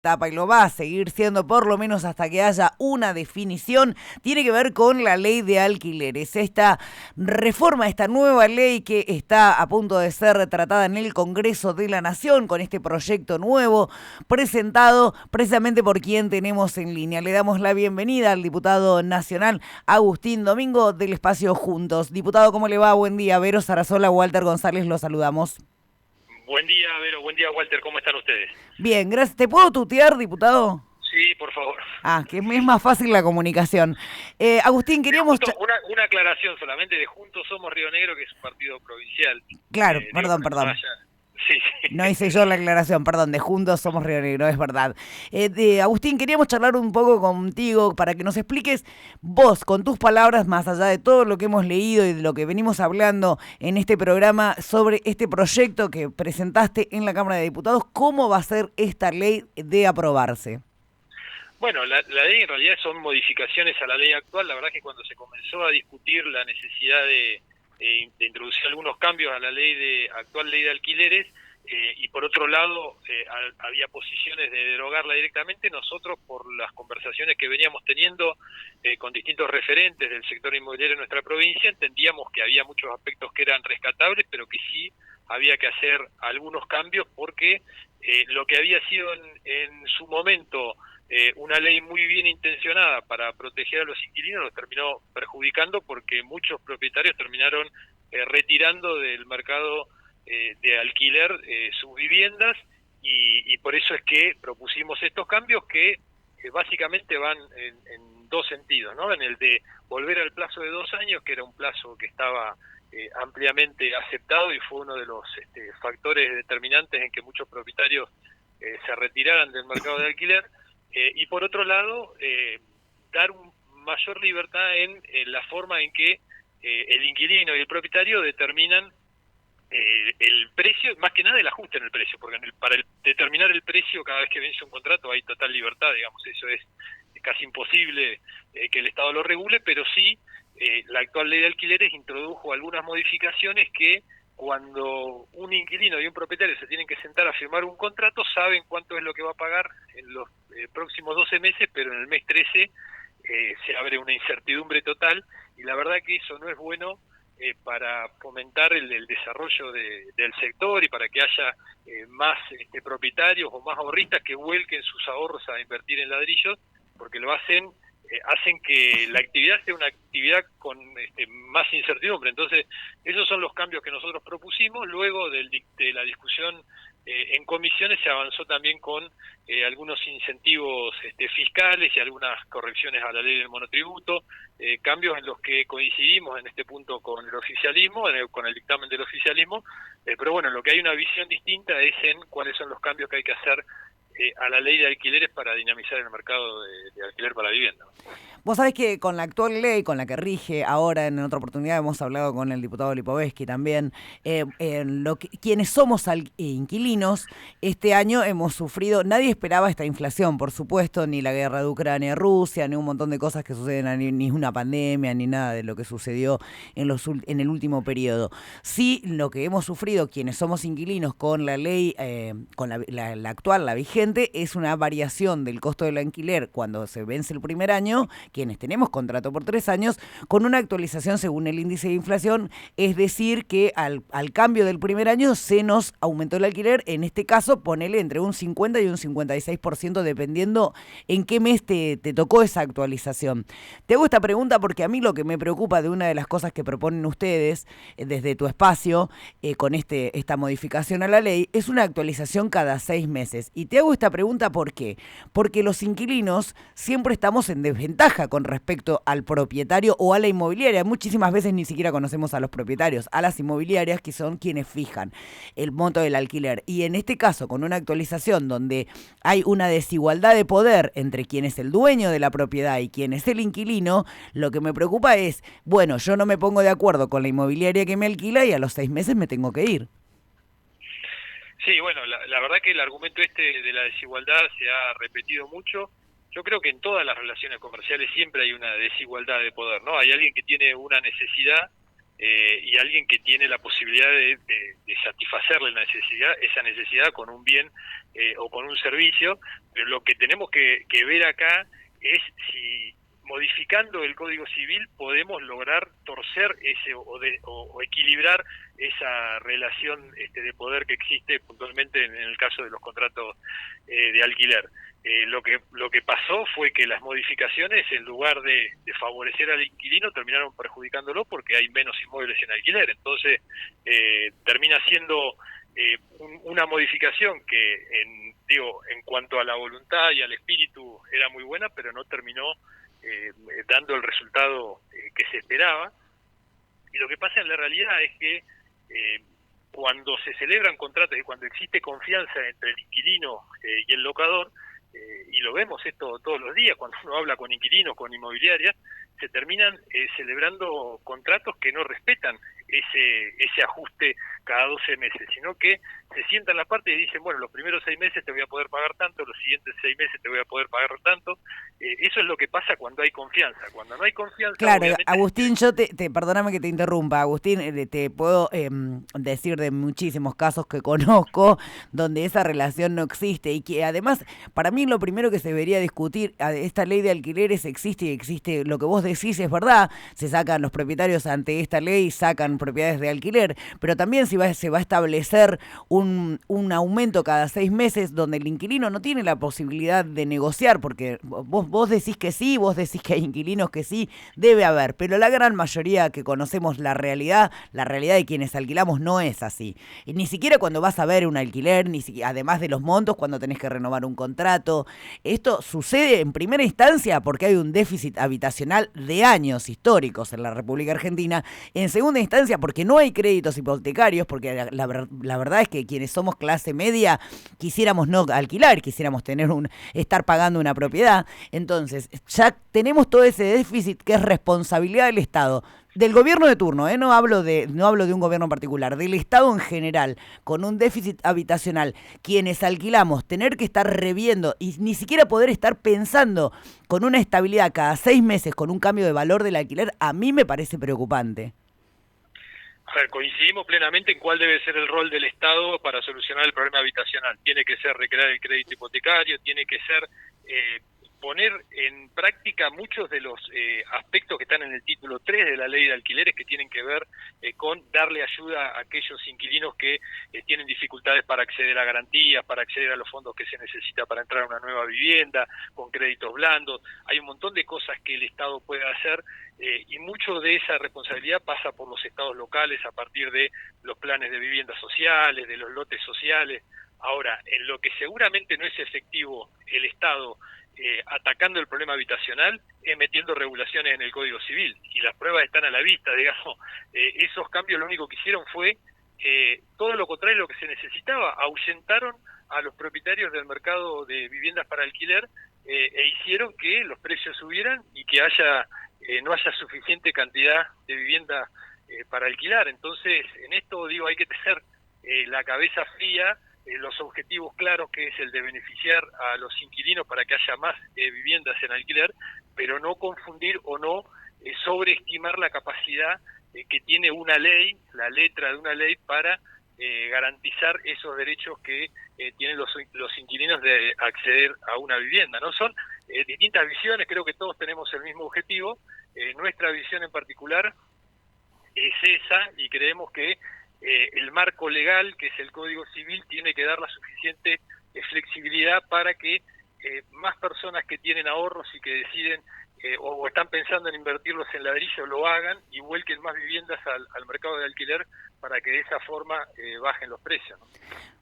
etapa y lo va a seguir siendo por lo menos hasta que haya una definición, tiene que ver con la ley de alquileres. Esta reforma, esta nueva ley que está a punto de ser tratada en el Congreso de la Nación con este proyecto nuevo presentado precisamente por quien tenemos en línea. Le damos la bienvenida al diputado nacional Agustín Domingo del espacio Juntos. Diputado, ¿cómo le va? Buen día. Vero Sarasola, Walter González, los saludamos. Buen día, Vero. Buen día, Walter. ¿Cómo están ustedes? Bien, gracias. ¿Te puedo tutear, diputado? Sí, por favor. Ah, que es más fácil la comunicación. Agustín, Pero queríamos... justo una aclaración solamente de Juntos Somos Río Negro, que es un partido provincial. Claro, Digo, perdón, para que no perdón. haya... Sí, No sí. hice yo la aclaración, perdón, de Juntos Somos Río Negro, es verdad. Agustín, queríamos charlar un poco contigo para que nos expliques vos, con tus palabras, más allá de todo lo que hemos leído y de lo que venimos hablando en este programa sobre este proyecto que presentaste en la Cámara de Diputados, ¿cómo va a ser esta ley de aprobarse? Bueno, la ley en realidad son modificaciones a la ley actual. La verdad es que cuando se comenzó a discutir la necesidad de introducir algunos cambios a la actual ley de alquileres, y por otro lado había posiciones de derogarla directamente, nosotros por las conversaciones que veníamos teniendo con distintos referentes del sector inmobiliario en nuestra provincia, entendíamos que había muchos aspectos que eran rescatables, pero que sí había que hacer algunos cambios porque lo que había sido en su momento una ley muy bien intencionada para proteger a los inquilinos los terminó perjudicando porque muchos propietarios terminaron retirando del mercado de alquiler sus viviendas y por eso es que propusimos estos cambios que básicamente van en dos sentidos, ¿no? En el de volver al plazo de 2 años, que era un plazo que estaba ampliamente aceptado y fue uno de los factores determinantes en que muchos propietarios se retiraran del mercado de alquiler, y por otro lado dar mayor libertad en la forma en que el inquilino y el propietario determinan el precio, más que nada el ajuste en el precio, porque para determinar el precio cada vez que vence un contrato hay total libertad, digamos, eso es casi imposible que el Estado lo regule, pero sí la actual ley de alquileres introdujo algunas modificaciones que cuando un inquilino y un propietario se tienen que sentar a firmar un contrato, saben cuánto es lo que va a pagar en los próximos 12 meses, pero en el mes 13 se abre una incertidumbre total, y la verdad que eso no es bueno para fomentar el desarrollo del sector y para que haya más propietarios o más ahorristas que vuelquen sus ahorros a invertir en ladrillos, porque lo hacen que la actividad sea una actividad con más incertidumbre. Entonces, esos son los cambios que nosotros propusimos. Luego de la discusión en comisiones se avanzó también con algunos incentivos fiscales y algunas correcciones a la ley del monotributo, cambios en los que coincidimos en este punto con el oficialismo, con el dictamen del oficialismo, pero bueno, lo que hay una visión distinta es en cuáles son los cambios que hay que hacer a la ley de alquileres para dinamizar el mercado de alquiler para vivienda. Vos sabés que con la actual ley, con la que rige ahora, en otra oportunidad hemos hablado con el diputado Lipovetsky también, quienes somos inquilinos, este año hemos sufrido, nadie esperaba esta inflación, por supuesto, ni la guerra de Ucrania-Rusia, ni un montón de cosas que suceden, ni una pandemia, ni nada de lo que sucedió en el último periodo. Sí, lo que hemos sufrido quienes somos inquilinos con la ley, con la actual, la vigente, es una variación del costo del alquiler cuando se vence el primer año, quienes tenemos contrato por 3 años, con una actualización según el índice de inflación, es decir, que al cambio del primer año se nos aumentó el alquiler, en este caso ponele entre un 50 y un 56% dependiendo en qué mes te tocó esa actualización. Te hago esta pregunta porque a mí lo que me preocupa de una de las cosas que proponen ustedes desde tu espacio con esta modificación a la ley es una actualización cada 6 meses. Y te hago esta pregunta ¿por qué? Porque los inquilinos siempre estamos en desventaja con respecto al propietario o a la inmobiliaria. Muchísimas veces ni siquiera conocemos a los propietarios, a las inmobiliarias que son quienes fijan el monto del alquiler. Y en este caso, con una actualización donde hay una desigualdad de poder entre quien es el dueño de la propiedad y quien es el inquilino, lo que me preocupa es, bueno, yo no me pongo de acuerdo con la inmobiliaria que me alquila y a los 6 meses me tengo que ir. Sí, bueno, la verdad que el argumento de la desigualdad se ha repetido mucho. Yo creo que en todas las relaciones comerciales siempre hay una desigualdad de poder, ¿no? Hay alguien que tiene una necesidad y alguien que tiene la posibilidad de satisfacerle esa necesidad con un bien o con un servicio. Pero lo que tenemos que ver acá es si modificando el Código Civil podemos lograr torcer ese o equilibrar esa relación de poder que existe puntualmente en el caso de los contratos de alquiler. Lo que pasó fue que las modificaciones, en lugar de favorecer al inquilino, terminaron perjudicándolo porque hay menos inmuebles en alquiler. Entonces termina siendo una modificación que en cuanto a la voluntad y al espíritu era muy buena, pero no terminó dando el resultado que se esperaba. Y lo que pasa en la realidad es que cuando se celebran contratos y cuando existe confianza entre el inquilino y el locador, y lo vemos esto todos los días cuando uno habla con inquilinos, con inmobiliarias, se terminan celebrando contratos que no respetan ese ajuste cada 12 meses, sino que se sientan las partes y dicen, bueno, los primeros 6 meses te voy a poder pagar tanto, los siguientes 6 meses te voy a poder pagar tanto. Eso es lo que pasa cuando hay confianza. Cuando no hay confianza... Claro, Agustín, yo perdóname que te interrumpa, Agustín, te puedo decir de muchísimos casos que conozco donde esa relación no existe y que además, para mí lo primero que se debería discutir, esta ley de alquileres existe y existe, lo que vos decís es verdad, se sacan los propietarios ante esta ley, sacan propiedades de alquiler, pero también se va a establecer un aumento cada 6 meses donde el inquilino no tiene la posibilidad de negociar, porque vos decís que sí, vos decís que hay inquilinos que sí, debe haber, pero la gran mayoría que conocemos la realidad de quienes alquilamos no es así. Y ni siquiera cuando vas a ver un alquiler, además de los montos, cuando tenés que renovar un contrato. Esto sucede en primera instancia porque hay un déficit habitacional de años históricos en la República Argentina. En segunda instancia porque no hay créditos hipotecarios, porque la verdad es que quienes somos clase media quisiéramos no alquilar, quisiéramos estar pagando una propiedad. Entonces, ya tenemos todo ese déficit que es responsabilidad del Estado, del gobierno de turno, no hablo de un gobierno en particular, del Estado en general, con un déficit habitacional, quienes alquilamos, tener que estar reviendo y ni siquiera poder estar pensando con una estabilidad cada 6 meses, con un cambio de valor del alquiler, a mí me parece preocupante. A ver, coincidimos plenamente en cuál debe ser el rol del Estado para solucionar el problema habitacional. Tiene que ser recrear el crédito hipotecario, tiene que ser poner en práctica muchos de los aspectos que están en el título 3 de la ley de alquileres, que tienen que ver con darle ayuda a aquellos inquilinos que tienen dificultades para acceder a garantías, para acceder a los fondos que se necesita para entrar a una nueva vivienda, con créditos blandos. Hay un montón de cosas que el Estado puede hacer y mucho de esa responsabilidad pasa por los estados locales a partir de los planes de viviendas sociales, de los lotes sociales. Ahora, en lo que seguramente no es efectivo el Estado atacando el problema habitacional, metiendo regulaciones en el Código Civil, y las pruebas están a la vista, digamos. Esos cambios lo único que hicieron fue todo lo contrario de lo que se necesitaba, ahuyentaron a los propietarios del mercado de viviendas para alquiler e hicieron que los precios subieran y que no haya suficiente cantidad de vivienda para alquilar. Entonces, en esto hay que tener la cabeza fría, los objetivos claros, que es el de beneficiar a los inquilinos para que haya más viviendas en alquiler, pero no confundir o no sobreestimar la capacidad que tiene una ley, la letra de una ley, para garantizar esos derechos que tienen los inquilinos de acceder a una vivienda, ¿no? Son distintas visiones, creo que todos tenemos el mismo objetivo. Nuestra visión en particular es esa, y creemos que el marco legal, que es el Código Civil, tiene que dar la suficiente flexibilidad para que más personas que tienen ahorros y que deciden o están pensando en invertirlos en ladrillo lo hagan y vuelquen más viviendas al mercado de alquiler, para que de esa forma bajen los precios, ¿no?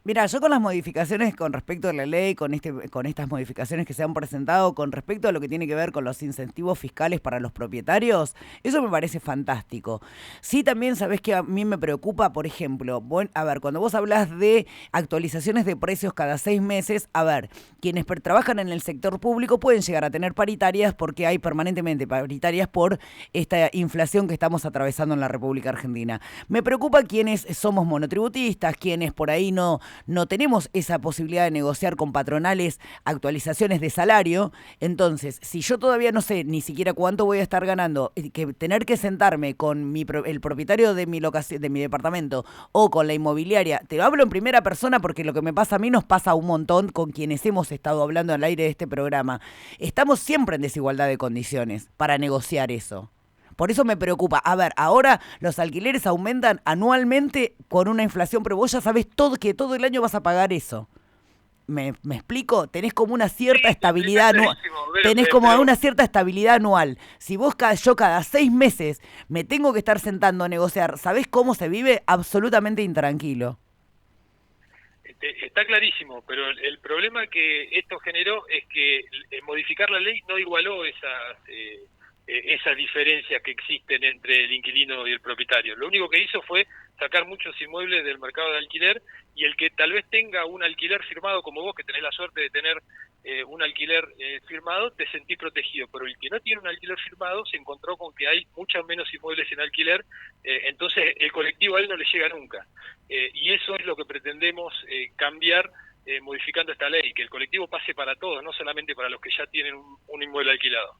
Mira, yo con las modificaciones con respecto a la ley, con estas modificaciones que se han presentado con respecto a lo que tiene que ver con los incentivos fiscales para los propietarios, eso me parece fantástico. Sí, también sabés que a mí me preocupa, por ejemplo, a ver, cuando vos hablas de actualizaciones de precios cada 6 meses, a ver, quienes trabajan en el sector público pueden llegar a tener paritarias porque hay permanentemente paritarias por esta inflación que estamos atravesando en la República Argentina. Me preocupa quienes somos monotributistas, quienes por ahí no tenemos esa posibilidad de negociar con patronales actualizaciones de salario. Entonces, si yo todavía no sé ni siquiera cuánto voy a estar ganando, que tener que sentarme con el propietario de mi locación, de mi departamento, o con la inmobiliaria, te lo hablo en primera persona porque lo que me pasa a mí nos pasa un montón con quienes hemos estado hablando al aire de este programa. Estamos siempre en desigualdad de condiciones para negociar eso. Por eso me preocupa. A ver, ahora los alquileres aumentan anualmente con una inflación, pero vos ya sabés que todo el año vas a pagar eso. ¿Me explico? Tenés como una cierta estabilidad anual. Tenés como una cierta estabilidad anual. Si yo cada 6 meses me tengo que estar sentando a negociar, ¿sabés cómo se vive? Absolutamente intranquilo. Está clarísimo, pero el problema que esto generó es que modificar la ley no igualó esas diferencias que existen entre el inquilino y el propietario. Lo único que hizo fue sacar muchos inmuebles del mercado de alquiler, y el que tal vez tenga un alquiler firmado, como vos, que tenés la suerte de tener un alquiler firmado, te sentís protegido, pero el que no tiene un alquiler firmado se encontró con que hay muchos menos inmuebles en alquiler, entonces el colectivo a él no le llega nunca, y eso es lo que pretendemos cambiar, modificando esta ley, que el colectivo pase para todos, no solamente para los que ya tienen un inmueble alquilado.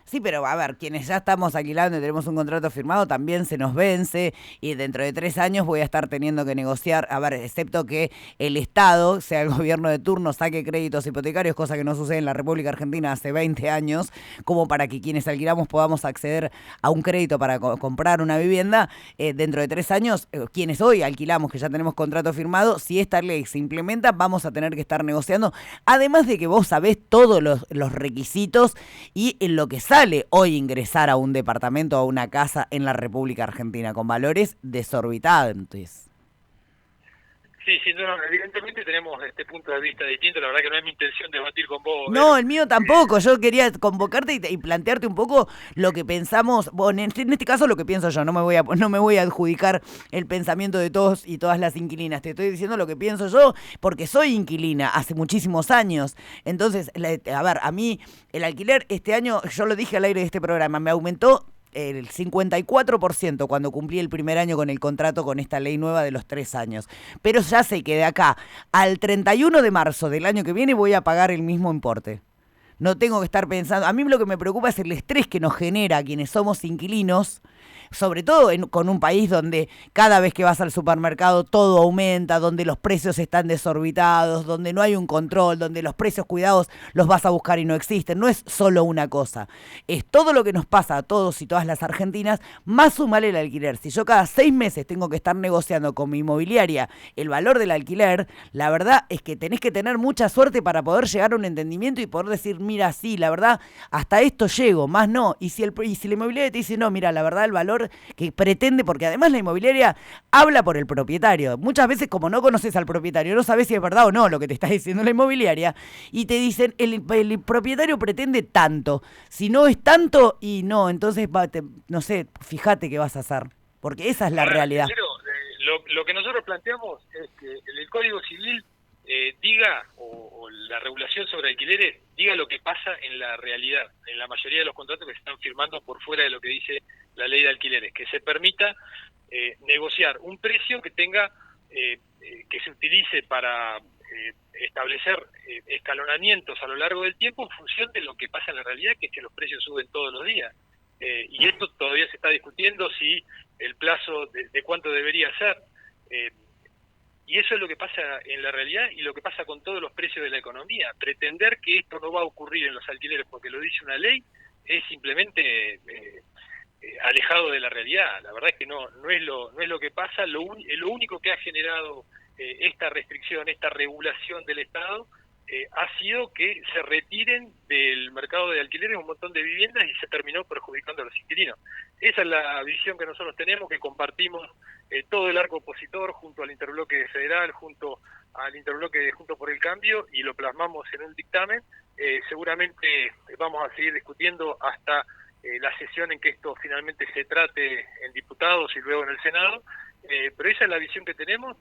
Sí, pero a ver, quienes ya estamos alquilando y tenemos un contrato firmado, también se nos vence y dentro de 3 años voy a estar teniendo que negociar, a ver, excepto que el Estado, sea el gobierno de turno, saque créditos hipotecarios, cosa que no sucede en la República Argentina hace 20 años, como para que quienes alquilamos podamos acceder a un crédito para comprar una vivienda. Dentro de 3 años, quienes hoy alquilamos, que ya tenemos contrato firmado, si esta ley se implementa, vamos a tener que estar negociando, además de que vos sabés todos los requisitos y en lo que sale hoy ingresar a un departamento o a una casa en la República Argentina con valores desorbitantes. Sí, sin duda, evidentemente tenemos este punto de vista distinto, la verdad que no es mi intención debatir con vos. No, el mío tampoco, yo quería convocarte y plantearte un poco lo que pensamos, bueno, en este caso lo que pienso yo, no me voy a adjudicar el pensamiento de todos y todas las inquilinas, te estoy diciendo lo que pienso yo, porque soy inquilina hace muchísimos años. Entonces, a ver, a mí el alquiler este año, yo lo dije al aire de este programa, me aumentó el 54% cuando cumplí el primer año con el contrato con esta ley nueva de los 3 años. Pero ya sé que de acá al 31 de marzo del año que viene voy a pagar el mismo importe. No tengo que estar pensando. A mí lo que me preocupa es el estrés que nos genera a quienes somos inquilinos, sobre todo con un país donde cada vez que vas al supermercado todo aumenta, donde los precios están desorbitados, donde no hay un control, donde los precios cuidados los vas a buscar y no existen. No es solo una cosa, es todo lo que nos pasa a todos y todas las argentinas, más sumar el alquiler. Si yo cada 6 meses tengo que estar negociando con mi inmobiliaria el valor del alquiler, la verdad es que tenés que tener mucha suerte para poder llegar a un entendimiento y poder decir, mira, sí, la verdad, hasta esto llego, más no. Y si la inmobiliaria te dice, no, mira, la verdad, el valor que pretende, porque además la inmobiliaria habla por el propietario. Muchas veces, como no conoces al propietario, no sabes si es verdad o no lo que te está diciendo la inmobiliaria, y te dicen, el propietario pretende tanto. Si no es tanto, y no, entonces, no sé, fíjate qué vas a hacer, porque esa es la realidad. Primero, lo que nosotros planteamos es que el Código Civil diga, o la regulación sobre alquileres, diga lo que pasa en la realidad, en la mayoría de los contratos que se están firmando por fuera de lo que dice la ley de alquileres, que se permita negociar un precio que tenga, que se utilice para establecer escalonamientos a lo largo del tiempo en función de lo que pasa en la realidad, que es que los precios suben todos los días. Y esto todavía se está discutiendo, si el plazo de cuánto debería ser. Y eso es lo que pasa en la realidad y lo que pasa con todos los precios de la economía. Pretender que esto no va a ocurrir en los alquileres porque lo dice una ley es simplemente alejado de la realidad. La verdad es que no es lo que pasa. Lo único que ha generado esta restricción, esta regulación del Estado, ha sido que se retiren del mercado de alquileres un montón de viviendas y se terminó perjudicando a los inquilinos. Esa es la visión que nosotros tenemos, que compartimos todo el arco opositor junto al Interbloque Federal, junto al Interbloque de Juntos por el Cambio, y lo plasmamos en un dictamen. Seguramente vamos a seguir discutiendo hasta la sesión en que esto finalmente se trate en diputados y luego en el Senado, pero esa es la visión que tenemos,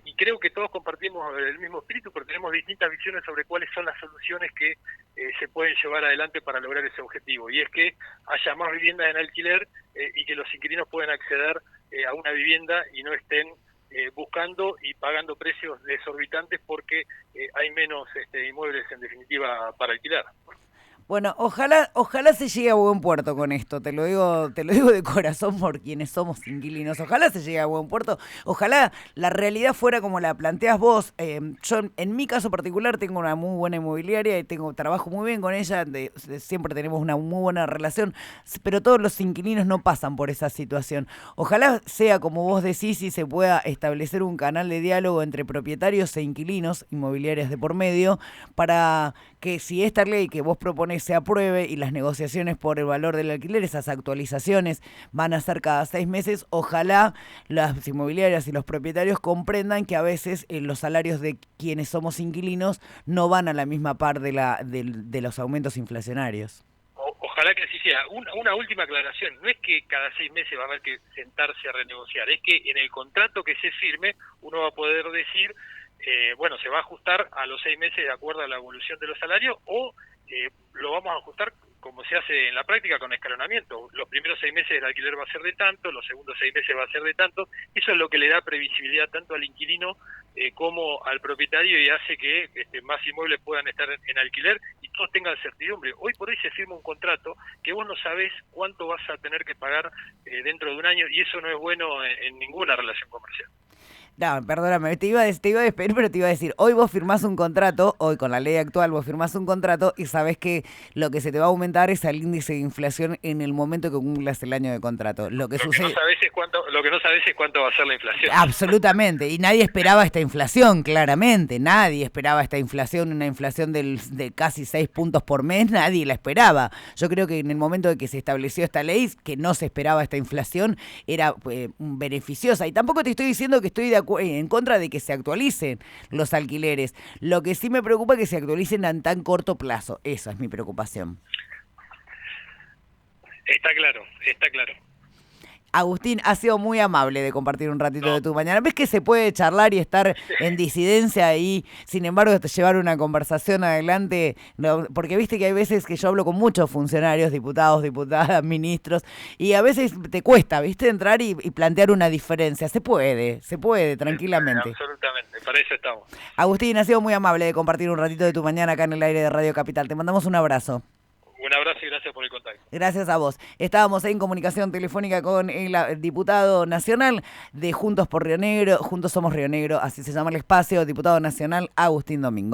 y creo que todos compartimos el mismo espíritu, pero tenemos distintas visiones sobre cuáles son las soluciones que se pueden llevar adelante para lograr ese objetivo, y es que haya más viviendas en alquiler y que los inquilinos puedan acceder a una vivienda y no estén buscando y pagando precios desorbitantes porque hay menos inmuebles en definitiva para alquilar. Bueno, ojalá se llegue a buen puerto con esto, te lo digo de corazón por quienes somos inquilinos, ojalá se llegue a buen puerto, ojalá la realidad fuera como la planteas vos. Yo en mi caso particular tengo una muy buena inmobiliaria y trabajo muy bien con ella, siempre tenemos una muy buena relación, pero todos los inquilinos no pasan por esa situación. Ojalá sea como vos decís y se pueda establecer un canal de diálogo entre propietarios e inquilinos, inmobiliarias de por medio, para que si esta ley que vos proponés se apruebe y las negociaciones por el valor del alquiler, esas actualizaciones van a ser cada 6 meses, ojalá las inmobiliarias y los propietarios comprendan que a veces los salarios de quienes somos inquilinos no van a la misma par de los aumentos inflacionarios. Ojalá que así sea. Una última aclaración, no es que cada 6 meses va a haber que sentarse a renegociar, es que en el contrato que se firme uno va a poder decir, bueno, se va a ajustar a los 6 meses de acuerdo a la evolución de los salarios, o lo vamos a ajustar como se hace en la práctica con escalonamiento. Los primeros 6 meses el alquiler va a ser de tanto, los segundos 6 meses va a ser de tanto. Eso es lo que le da previsibilidad tanto al inquilino como al propietario, y hace que más inmuebles puedan estar en alquiler y todos tengan certidumbre. Hoy por hoy se firma un contrato que vos no sabés cuánto vas a tener que pagar dentro de un año, y eso no es bueno en ninguna relación comercial. No, perdóname, te iba a despedir, pero te iba a decir, hoy vos firmás un contrato, hoy con la ley actual vos firmás un contrato y sabés que lo que se te va a aumentar es el índice de inflación en el momento que cumplas el año de contrato. Lo que no sabés es cuánto va a ser la inflación. Absolutamente, y nadie esperaba esta inflación, claramente, nadie esperaba esta inflación, una inflación de casi 6 puntos por mes, nadie la esperaba. Yo creo que en el momento de que se estableció esta ley, que no se esperaba esta inflación, era beneficiosa. Y tampoco te estoy diciendo que estoy en contra de que se actualicen los alquileres. Lo que sí me preocupa es que se actualicen en tan corto plazo. Esa es mi preocupación. Está claro. Agustín, ha sido muy amable de compartir un ratito de tu mañana. ¿Ves que se puede charlar y estar en disidencia y, sin embargo, llevar una conversación adelante? Porque viste que hay veces que yo hablo con muchos funcionarios, diputados, diputadas, ministros, y a veces te cuesta, viste, entrar y plantear una diferencia. Se puede, tranquilamente. Absolutamente, para eso estamos. Agustín, ha sido muy amable de compartir un ratito de tu mañana acá en el aire de Radio Capital. Te mandamos un abrazo. Un abrazo y gracias por el contacto. Gracias a vos. Estábamos en comunicación telefónica con el diputado nacional de Juntos por Río Negro, Juntos Somos Río Negro, así se llama el espacio, diputado nacional Agustín Domingo.